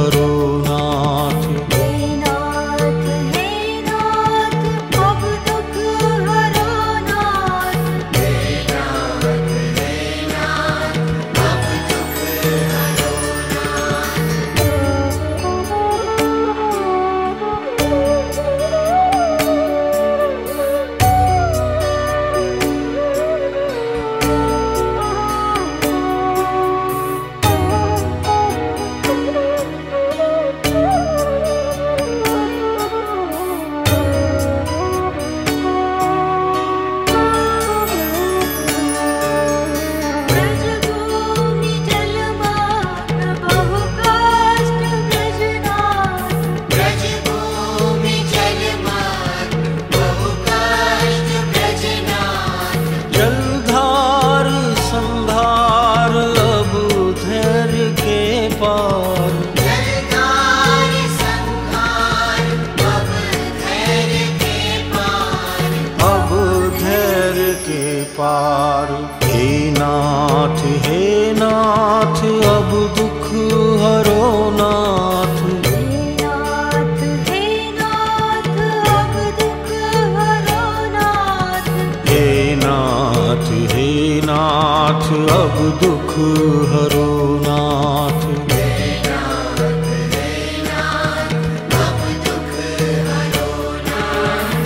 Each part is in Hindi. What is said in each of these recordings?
हरो नाथ। हे नाथ अब दुख हरो नाथ। हे नाथ अब दुख हरो ब्रजभूमि जलमार्ग बहु काष्ठ ब्रजनाथ। ब्रजभूमि जलमार्ग बहु काष्ठ ब्रजनाथ। जलधार संधार अब धैर्य के पार। जलधार संहार अब धैर्य के पार। अब धैर्य के पार। हे नाथ अब दुख हरो नाथ। हे नाथ अब दुख हरो नाथ। हे नाथ अब दुख हरो नाथ। हे नाथ अब दुख हरो नाथ।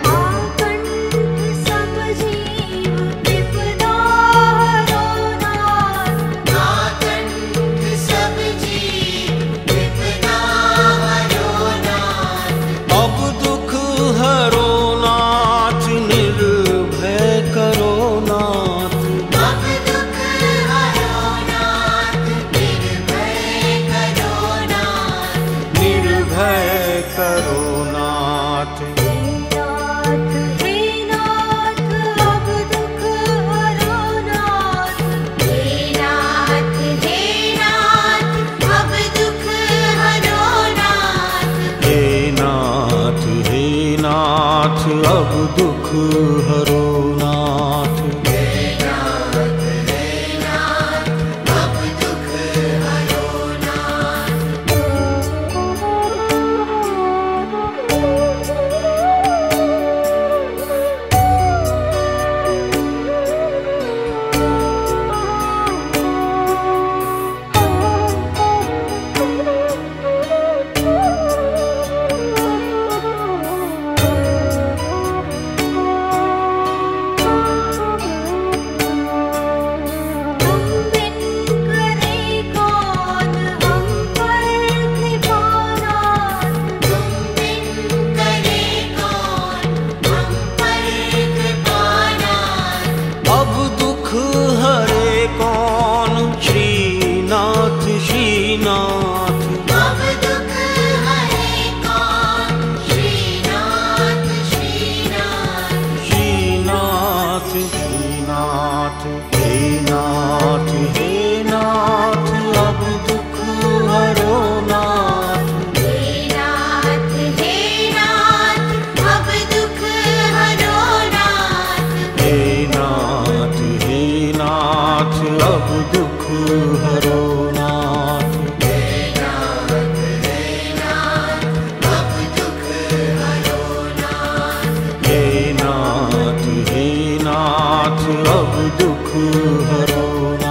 आकंठ सब जीव विपदा हरो नाथ। आकंठ सब जीव विपदा हरो नाथ। अब दुख हरो नाथ निर्भय करो नाथ। अब दुख हरो नाथ निर्भय करो नाथ। निर्भय करो नाथ। हे नाथ अब दुख हरो नाथ। हे नाथ अब दुख हरो नाथ। हे नाथ अब दुख हरो नाथ। हे नाथ अब दुख हरो नाथ। तुम बिन करे कौन हम पर कृपा नाथ। तुम बिन करे कौन हम पर कृपा नाथ। अब दुख हरे कौन श्रीनाथ श्रीनाथ। अब दुख हरे कौन श्रीनाथ श्रीनाथ। श्रीनाथ श्रीनाथ। हे नाथ अब दुख हरो नाथ। हे नाथ अब दुख हरो नाथ। हे नाथ अब दुख हरो नाथ। हे नाथ अब दुख हरो नाथ। हे नाथ अब दुख हरो नाथ।